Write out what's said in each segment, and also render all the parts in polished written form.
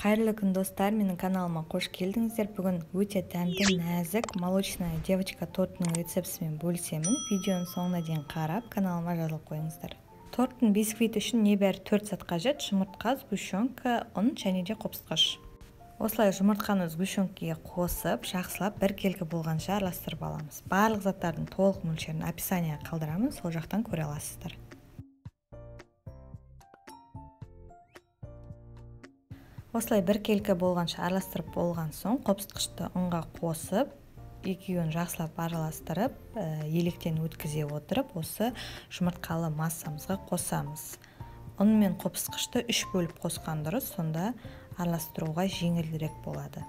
Қайырлы күн достар, менің каналыма қош келдіңіздер. Бүгін өте тәмді, нәзік молочная девочка тортының рецептісімен бөлісемін. Видеоның соңына дейін қарап, каналыма жазылып қойыңыздар. Торттың бисквиті үшін небәрі 4 зат қажет: жұмыртқа, сгущенка, ұн және де қопсытқыш. Осылай жұмыртқаны сгущенкаға қосып, жақсылап бір келкі болғанша араластырып аламыз. Барлық заттардың толық мөлшерін описанияға қалдырамын, сол жақтан көре аласыздар. Осылай бір келкі болғанша араластырып болған соң, қопсытқышты ұнға қосып, екеуін жақсылап араластырып, електен өткізе отырып, осы жұмыртқалы массамызға қосамыз. Ұн мен қопсытқышты 3 бөліп қосқан дұрыс, сонда араластыруға жеңілірек болады.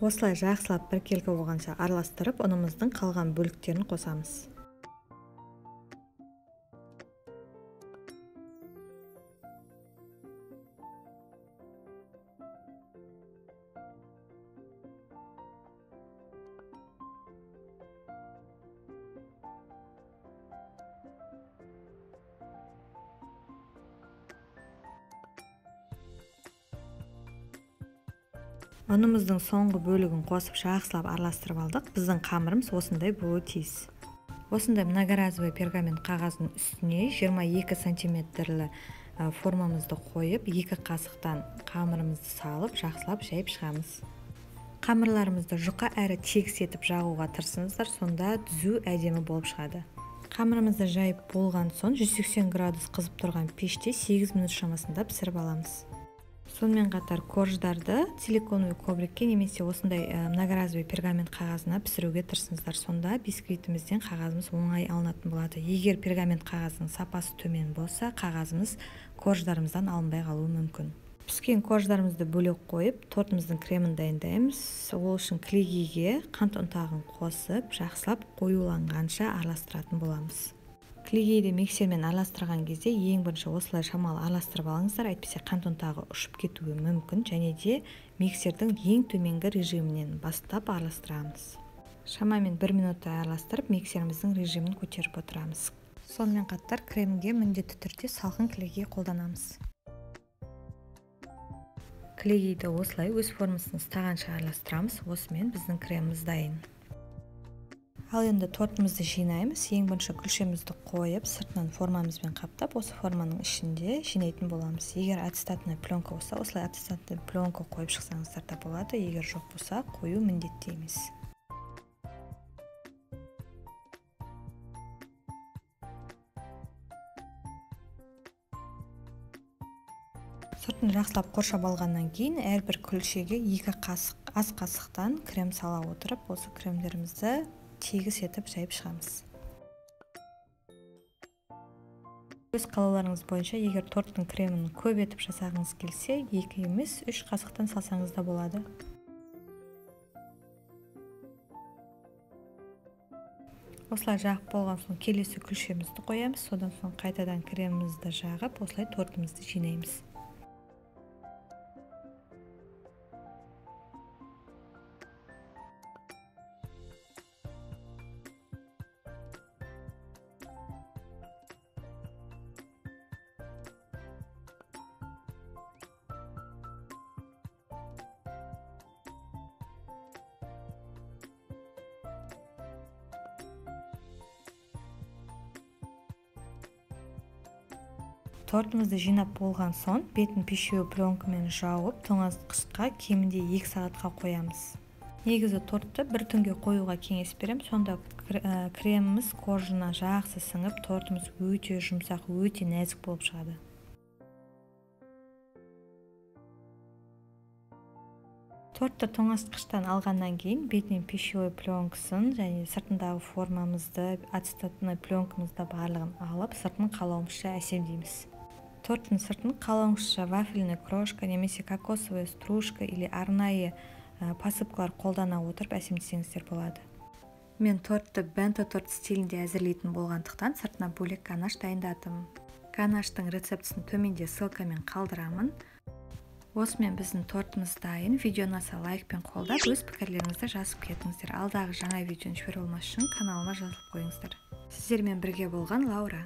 Осылай жақсылап бір келкі болғанша араластырып, ұнымыздың қалған бөліктерін қосамыз. Ұнымыздың соңғы бөлігін қосып жақсылап араластырып алдық. Біздің қамырымыз осындай болуы тиіс. Осындай многоразовый пергамент қағаздың үстіне 22 сантиметрлі формамызды қойып, 2 қасықтан қамырымызды салып, жақсылап жайып шығамыз. Қамырларымызды жұқа әрі тегіс етіп жағуға тырысыңыздар, сонда түзу әдемі болып шығады. Қамырымызды жайып болған соң 180 градус қызып тұрған пеште 8 минут шамасында пісіріп аламыз. Сонымен қатар корждарды силиконовый коврикке немесе осындай многоразовый пергамент қағазына пісіруге тырысыңыздар. Сонда бисквитімізден қағазымыз оңай алынатын болады. Егер пергамент қағазының сапасы төмен болса, қағазымыз корждарымыздан алынбай қалуы мүмкін. Піскен корждарымызды бөлек қойып, тортымыздың кремін дайындаймыз. Ол үшін клейгейге қант ұнтағын қосып, жақсылап қоюланғанша араластыратын боламыз. Клейгейді миксермен араластырған кезде ең бірінші осылай шамалы араластырып алыңыздар, әйтпесе қант ұнтағы ұшып кетуі мүмкін, және де миксердің ең төменгі режимінен бастап араластырамыз. Шамамен 1 минутта араластырып, миксеріміздің режимін көтеріп отырамыз. Сонымен қатар кремге міндетті түрде салқын клейгей қолданамыз. Клейгейді осылай өз формасын ұстағанша араластырамыз. Осымен біздің креміміз дайын. Ал енді тортымызды жинаймыз. Ең бірінші күлшемізді қойып, сыртынан формамызбен қаптап, осы форманың ішінде жинайтын боламыз. Егер аттестатный пленка болса, осылай аттестатный пленка қойып шықсаңыздар да болады. Егер жоқ болса, қою міндетті емес. Сыртын жақсылап қоршап алғаннан кейін, әрбір күлшеге 2 қасық, ас қасықтан крем сала отырып, осы кремдерімізді тегіс етіп жайып шығамыз. Өз қалауларыңыз бойынша, егер торттың кремін көп етіп жасағыңыз келсе, 2 емес 3 қасықтан салсаңыз да болады. Осылай жағып болған соң келесі күлшемізді қоямыз, содан соң қайтадан кремімізді жағып, осылай тортымызды жинаймыз. Тортымызды жинап болған соң, бетін пищевой пленкамен жауып, тоңазытқышқа кемінде 2 сағатқа қоямыз. Негізі тортты бір түнге қоюға кеңес берем, сонда креміміз коржына жақсы сіңіп, тортымыз өте жұмсақ, өте нәзік болып шығады. Тортты тоңазытқыштан алғаннан кейін, бетінен пищевой пленкасын және сыртындағы формамызды, аттестатный пленкамызды барлығын алып, сыртын қалауымызша әсемдейміз. Торттың сыртын қалауымызша вафельный крошка немесе кокосовая стружка или арнайы посыпкалар қолдана отырып әсемдесеңіздер болады. Мен тортты бенто торт стилінде әзірлейтін болғандықтан сыртына бөлек ганаш дайындадым. Ганаштың рецептісін төменде ссылкамен қалдырамын. Осымен біздің тортымыз дайын. Видео ұнаса лайкпен қолдап, өз пікірлеріңізді жазып кетіңіздер. Алдағы жаңа видеоны жіберу болмас үшін каналыма жазылып қойыңыздар. Сіздермен бірге болған Лаура.